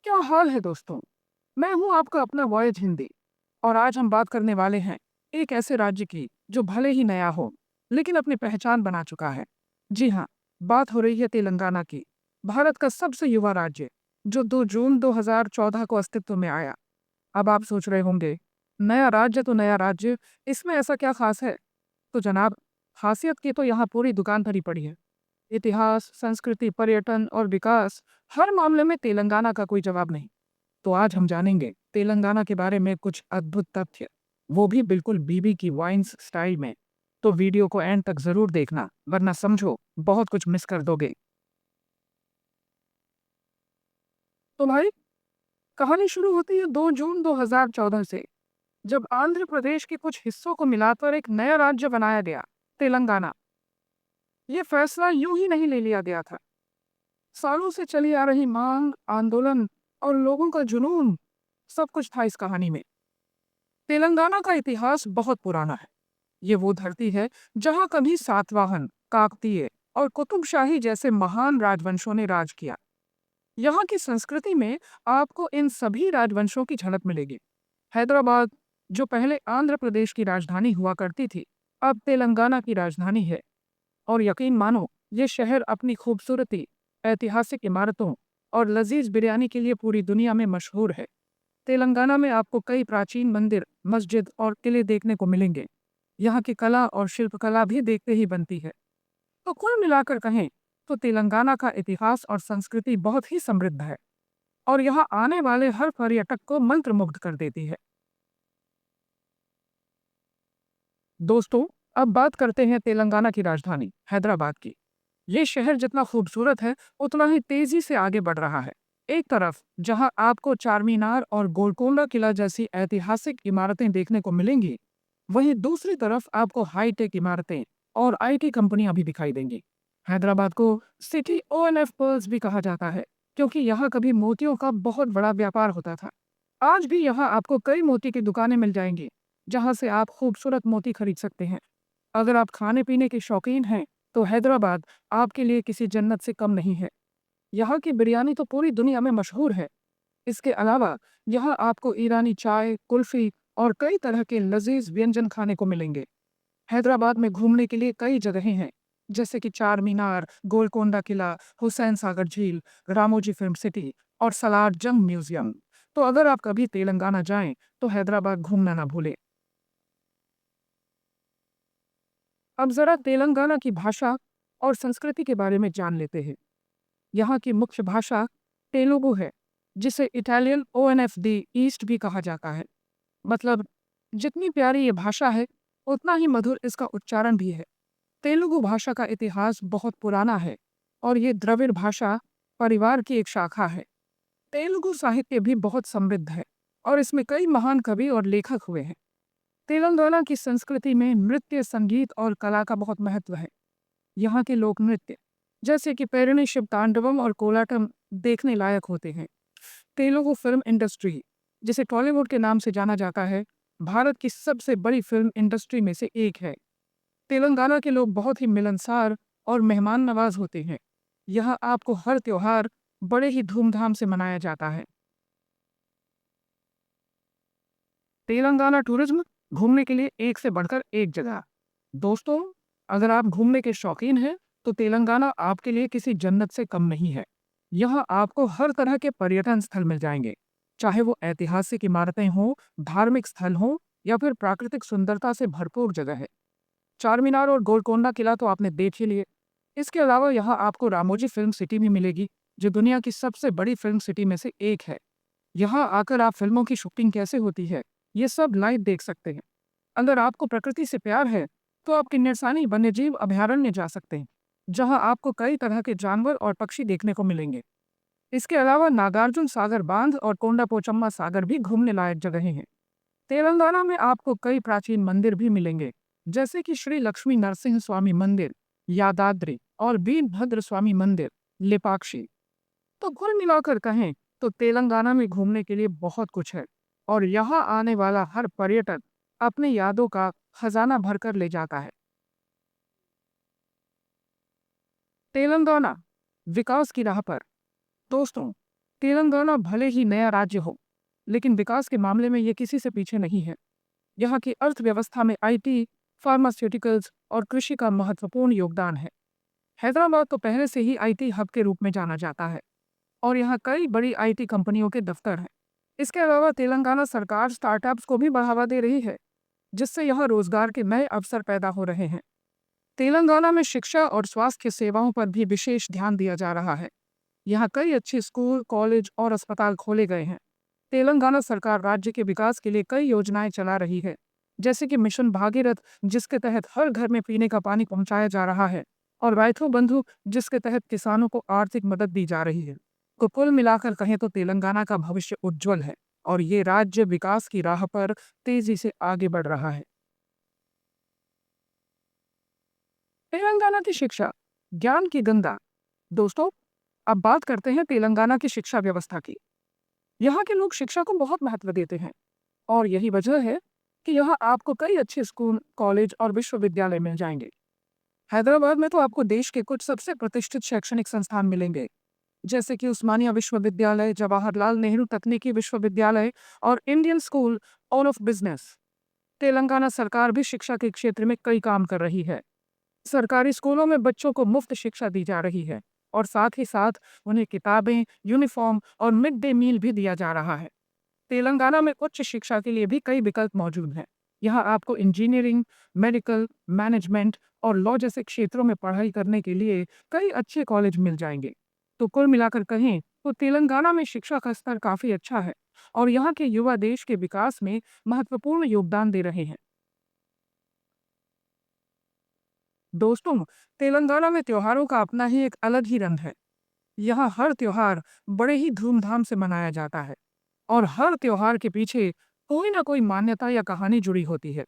क्या हाल है दोस्तों। मैं हूं आपका अपना वॉयज हिंदी। और आज हम बात करने वाले हैं एक ऐसे राज्य की जो भले ही नया हो लेकिन अपनी पहचान बना चुका है। जी हाँ, बात हो रही है तेलंगाना की, भारत का सबसे युवा राज्य जो 2 जून 2014 को अस्तित्व में आया। अब आप सोच रहे होंगे, नया राज्य तो नया राज्य, इसमें ऐसा क्या खास है? तो जनाब, खासियत की तो यहाँ पूरी दुकान भरी पड़ी है। इतिहास, संस्कृति, पर्यटन और विकास, हर मामले में तेलंगाना का कोई जवाब नहीं। तो आज हम जानेंगे तेलंगाना के बारे में कुछ अद्भुत तथ्य, वो भी बिल्कुल बीबी की वाइन्स स्टाइल में। तो वीडियो को एंड तक जरूर देखना, वरना समझो बहुत कुछ मिस कर दोगे। तो भाई, कहानी शुरू होती है 2 जून 2014 से, जब आंध्र प्रदेश के कुछ हिस्सों को मिलाकर एक नया राज्य बनाया गया, तेलंगाना। ये फैसला यूं ही नहीं ले लिया गया था। सालों से चली आ रही मांग, आंदोलन और लोगों का जुनून, सब कुछ था इस कहानी में। तेलंगाना का इतिहास बहुत पुराना है। ये वो धरती है जहां कभी सातवाहन, काकतीय और कुतुबशाही जैसे महान राजवंशों ने राज किया। यहाँ की संस्कृति में आपको इन सभी राजवंशों की झलक मिलेगी। हैदराबाद, जो पहले आंध्र प्रदेश की राजधानी हुआ करती थी, अब तेलंगाना की राजधानी है। और यकीन मानो, ये शहर अपनी खूबसूरती, ऐतिहासिक इमारतों और लजीज बिरयानी के लिए पूरी दुनिया में मशहूर है। तेलंगाना में आपको कई प्राचीन मंदिर, मस्जिद और किले देखने को मिलेंगे। यहाँ की कला और शिल्पकला भी देखते ही बनती है। तो कुल मिलाकर कहें तो तेलंगाना का इतिहास और संस्कृति बहुत ही समृद्ध है और यहाँ आने वाले हर पर्यटक को मंत्रमुग्ध कर देती है। दोस्तों, अब बात करते हैं तेलंगाना की राजधानी हैदराबाद की। ये शहर जितना खूबसूरत है, उतना ही तेजी से आगे बढ़ रहा है। एक तरफ जहां आपको चारमीनार और गोलकोंडा किला जैसी ऐतिहासिक इमारतें देखने को मिलेंगी, वहीं दूसरी तरफ आपको हाईटेक इमारतें और आईटी कंपनियां भी दिखाई देंगी। हैदराबाद को सिटी ONF पर्ल्स भी कहा जाता है, क्योंकि यहाँ कभी मोतियों का बहुत बड़ा व्यापार होता था। आज भी यहाँ आपको कई मोती की दुकानें मिल जाएंगी, जहाँ से आप खूबसूरत मोती खरीद सकते हैं। अगर आप खाने पीने के शौकीन हैं, तो हैदराबाद आपके लिए किसी जन्नत से कम नहीं है। यहाँ की बिरयानी तो पूरी दुनिया में मशहूर है। इसके अलावा यहाँ आपको ईरानी चाय, कुल्फी और कई तरह के लजीज व्यंजन खाने को मिलेंगे। हैदराबाद में घूमने के लिए कई जगहें हैं, जैसे कि चार मीनार, गोलकोंडा किला, हुसैन सागर झील, रामोजी फिल्म सिटी और सलार जंग म्यूजियम। तो अगर आप कभी तेलंगाना जाएं, तो हैदराबाद घूमना ना भूलें। अब जरा तेलंगाना की भाषा और संस्कृति के बारे में जान लेते हैं। यहाँ की मुख्य भाषा तेलुगु है, जिसे इटालियन ONF दी ईस्ट भी कहा जाता है। मतलब, जितनी प्यारी ये भाषा है, उतना ही मधुर इसका उच्चारण भी है। तेलुगु भाषा का इतिहास बहुत पुराना है और ये द्रविड़ भाषा परिवार की एक शाखा है। तेलुगु साहित्य भी बहुत समृद्ध है और इसमें कई महान कवि और लेखक हुए हैं। तेलंगाना की संस्कृति में नृत्य, संगीत और कला का बहुत महत्व है। यहाँ के लोक नृत्य, जैसे कि पेरिनी शिव तांडवम और कोलाटम, देखने लायक होते हैं। तेलुगु फिल्म इंडस्ट्री, जिसे टॉलीवुड के नाम से जाना जाता है, भारत की सबसे बड़ी फिल्म इंडस्ट्री में से एक है। तेलंगाना के लोग बहुत ही मिलनसार और मेहमान नवाज होते हैं। यहाँ आपको हर त्योहार बड़े ही धूमधाम से मनाया जाता है। तेलंगाना टूरिज्म, घूमने के लिए एक से बढ़कर एक जगह। दोस्तों, अगर आप घूमने के शौकीन हैं, तो तेलंगाना आपके लिए किसी जन्नत से कम नहीं है। यहाँ आपको हर तरह के पर्यटन स्थल मिल जाएंगे, चाहे वो ऐतिहासिक इमारतें हों, धार्मिक स्थल हों या फिर प्राकृतिक सुंदरता से भरपूर जगह है। चारमीनार और गोलकोंडा किला तो आपने देख ही लिए। इसके अलावा यहाँ आपको रामोजी फिल्म सिटी भी मिलेगी, जो दुनिया की सबसे बड़ी फिल्म सिटी में से एक है। यहाँ आकर आप फिल्मों की शूटिंग कैसे होती है, ये सब लाइव देख सकते हैं। अगर आपको प्रकृति से प्यार है, तो आप किन्नरसानी वन्यजीव अभयारण्य जा सकते हैं, जहाँ आपको कई तरह के जानवर और पक्षी देखने को मिलेंगे। इसके अलावा नागार्जुन सागर बांध और कोंडा पोचम्मा सागर भी घूमने लायक जगहें हैं। तेलंगाना में आपको कई प्राचीन मंदिर भी मिलेंगे, जैसे कि श्री लक्ष्मी नरसिंह स्वामी मंदिर, यादाद्री और वीरभद्र स्वामी मंदिर, लेपाक्षी। तो कुल मिलाकर कहें तो तेलंगाना में घूमने के लिए बहुत कुछ है और यहाँ आने वाला हर पर्यटक अपनी यादों का खजाना भरकर ले जाता है। तेलंगाना विकास की राह पर। दोस्तों, तेलंगाना भले ही नया राज्य हो, लेकिन विकास के मामले में ये किसी से पीछे नहीं है। यहाँ की अर्थव्यवस्था में आईटी, फार्मास्यूटिकल्स और कृषि का महत्वपूर्ण योगदान है। हैदराबाद तो पहले से ही आईटी हब के रूप में जाना जाता है और यहाँ कई बड़ी आईटी कंपनियों के दफ्तर हैं। इसके अलावा तेलंगाना सरकार स्टार्टअप्स को भी बढ़ावा दे रही है, जिससे यहाँ रोजगार के नए अवसर पैदा हो रहे हैं। तेलंगाना में शिक्षा और स्वास्थ्य सेवाओं पर भी विशेष ध्यान दिया जा रहा है। यहाँ कई अच्छे स्कूल, कॉलेज और अस्पताल खोले गए हैं। तेलंगाना सरकार राज्य के विकास के लिए कई योजनाएं चला रही है, जैसे कि मिशन भागीरथ, जिसके तहत हर घर में पीने का पानी पहुंचाया जा रहा है, और राइथो बंधु, जिसके तहत किसानों को आर्थिक मदद दी जा रही है। तो कुल मिलाकर कहें तो तेलंगाना का भविष्य उज्जवल है और ये राज्य विकास की राह पर तेजी से आगे बढ़ रहा है। तेलंगाना की शिक्षा, ज्ञान की गंगा। दोस्तों, अब बात करते हैं तेलंगाना की शिक्षा व्यवस्था की। यहाँ के लोग शिक्षा को बहुत महत्व देते हैं और यही वजह है कि यहाँ आपको कई अच्छे स्कूल, कॉलेज और विश्वविद्यालय मिल जाएंगे। हैदराबाद में तो आपको देश के कुछ सबसे प्रतिष्ठित शैक्षणिक संस्थान मिलेंगे, जैसे कि उस्मानिया विश्वविद्यालय, जवाहरलाल नेहरू तकनीकी विश्वविद्यालय और Indian school of business. Telangana सरकार भी शिक्षा के क्षेत्र में कई काम कर रही है। सरकारी स्कूलों में बच्चों को मुफ्त शिक्षा दी जा रही है और साथ ही साथ उन्हें किताबें, यूनिफॉर्म और मिड डे मील भी दिया जा रहा है। तेलंगाना में उच्च शिक्षा के लिए भी कई विकल्प मौजूद हैं। यहाँ आपको इंजीनियरिंग, मेडिकल, मैनेजमेंट और लॉ जैसे क्षेत्रों में पढ़ाई करने के लिए कई अच्छे कॉलेज मिल जाएंगे। तो कुल मिलाकर कहें तो तेलंगाना में शिक्षा का स्तर काफी अच्छा है और यहाँ के युवा देश के विकास में महत्वपूर्ण योगदान दे रहे हैं। दोस्तों, तेलंगाना में त्योहारों का अपना ही एक अलग ही रंग है। यहाँ हर त्योहार बड़े ही धूमधाम से मनाया जाता है और हर त्योहार के पीछे कोई ना कोई मान्यता या कहानी जुड़ी होती है।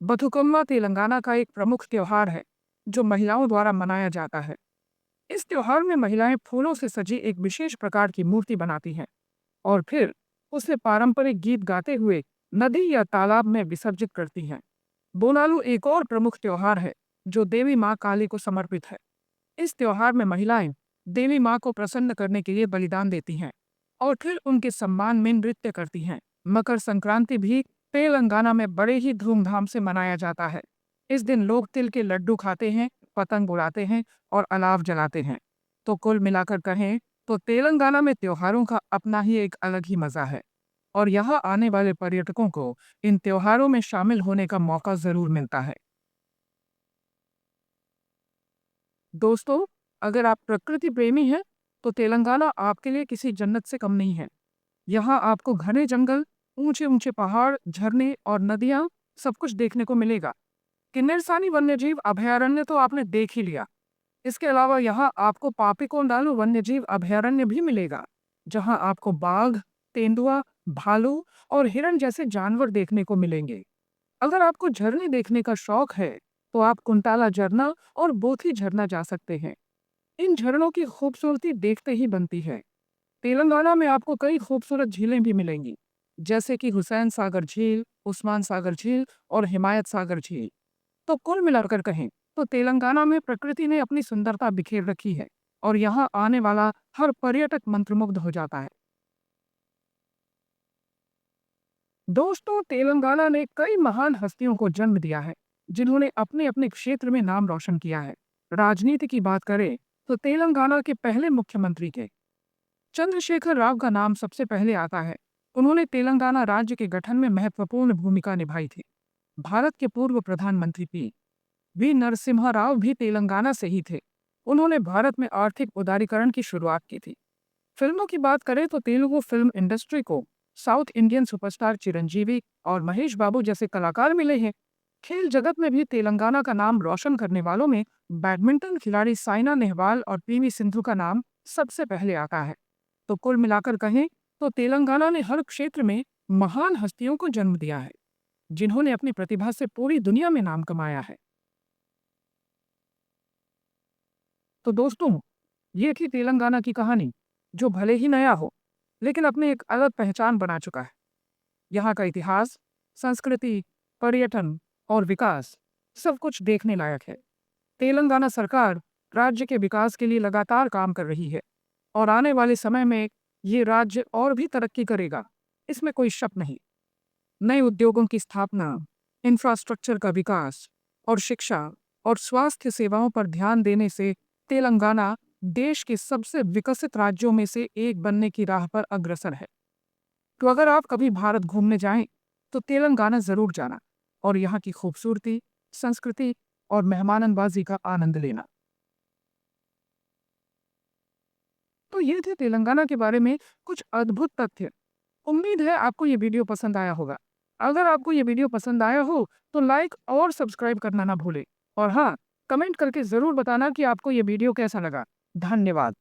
बथुकम्मा तेलंगाना का एक प्रमुख त्योहार है, जो महिलाओं द्वारा मनाया जाता है। इस त्योहार में महिलाएं फूलों से सजी एक विशेष प्रकार की मूर्ति बनाती हैं और फिर उसे पारंपरिक गीत गाते हुए नदी या तालाब में विसर्जित करती हैं। बोनालू एक और प्रमुख त्योहार है, जो देवी माँ काली को समर्पित है। इस त्योहार में महिलाएं देवी माँ को प्रसन्न करने के लिए बलिदान देती हैं और फिर उनके सम्मान में नृत्य करती हैं। मकर संक्रांति भी तेलंगाना में बड़े ही धूमधाम से मनाया जाता है। इस दिन लोग तिल के लड्डू खाते हैं, पतंग उड़ाते हैं और अलाव जलाते हैं। तो कुल मिलाकर कहें तो तेलंगाना में त्योहारों का अपना ही एक अलग ही मजा है और यहाँ आने वाले पर्यटकों को इन त्योहारों में शामिल होने का मौका जरूर मिलता है। दोस्तों, अगर आप प्रकृति प्रेमी हैं तो तेलंगाना आपके लिए किसी जन्नत से कम नहीं है। यहाँ आपको घने जंगल, ऊंचे ऊंचे पहाड़, झरने और नदियाँ सब कुछ देखने को मिलेगा। किन्नरसानी वन्यजीव अभयारण्य तो आपने देख ही लिया। इसके अलावा यहाँ आपको पापीकोंडालू वन्यजीव अभयारण्य भी मिलेगा, जहाँ आपको बाघ, तेंदुआ, भालू और हिरण जैसे जानवर देखने को मिलेंगे। अगर आपको झरने देखने का शौक है तो आप कुंटाला झरना और बोथी झरना जा सकते हैं। इन झरनों की खूबसूरती देखते ही बनती है। तेलंगाना में आपको कई खूबसूरत झीलें भी मिलेंगी, जैसे कि हुसैन सागर झील, उस्मान सागर झील और हिमायत सागर झील। तो कुल मिलाकर कहें तो तेलंगाना में प्रकृति ने अपनी सुंदरता बिखेर रखी है और यहाँ आने वाला हर पर्यटक मंत्रमुग्ध हो जाता है। दोस्तों, तेलंगाना ने कई महान हस्तियों को जन्म दिया है, जिन्होंने अपने अपने क्षेत्र में नाम रोशन किया है। राजनीति की बात करें तो तेलंगाना के पहले मुख्यमंत्री के चंद्रशेखर राव का नाम सबसे पहले आता है। उन्होंने तेलंगाना राज्य के गठन में महत्वपूर्ण भूमिका निभाई थी। भारत के पूर्व प्रधानमंत्री पी नरसिम्हा राव भी तेलंगाना से ही थे। उन्होंने भारत में आर्थिक उदारीकरण की शुरुआत की थी। फिल्मों की बात करें तो तेलुगु फिल्म इंडस्ट्री को साउथ इंडियन सुपरस्टार चिरंजीवी और महेश बाबू जैसे कलाकार मिले हैं। खेल जगत में भी तेलंगाना का नाम रोशन करने वालों में बैडमिंटन खिलाड़ी साइना नेहवाल और पीवी सिंधु का नाम सबसे पहले आता है। तो कुल मिलाकर कहें तो तेलंगाना ने हर क्षेत्र में महान हस्तियों को जन्म दिया है, जिन्होंने अपनी प्रतिभा से पूरी दुनिया में नाम कमाया है। तो दोस्तों, ये थी तेलंगाना की कहानी, जो भले ही नया हो, लेकिन अपनी एक अलग पहचान बना चुका है। यहाँ का इतिहास, संस्कृति, पर्यटन और विकास सब कुछ देखने लायक है। तेलंगाना सरकार राज्य के विकास के लिए लगातार काम कर रही है और आने वाले समय में ये राज्य और भी तरक्की करेगा, इसमें कोई शक नहीं। नए उद्योगों की स्थापना, इंफ्रास्ट्रक्चर का विकास और शिक्षा और स्वास्थ्य सेवाओं पर ध्यान देने से तेलंगाना देश के सबसे विकसित राज्यों में से एक बनने की राह पर अग्रसर है। तो अगर आप कभी भारत घूमने जाएं, तो तेलंगाना जरूर जाना और यहाँ की खूबसूरती, संस्कृति और मेहमाननवाजी का आनंद लेना। तो ये थे तेलंगाना के बारे में कुछ अद्भुत तथ्य। उम्मीद है आपको ये वीडियो पसंद आया होगा। अगर आपको ये वीडियो पसंद आया हो तो लाइक और सब्सक्राइब करना ना भूलें। और हाँ, कमेंट करके ज़रूर बताना कि आपको ये वीडियो कैसा लगा। धन्यवाद।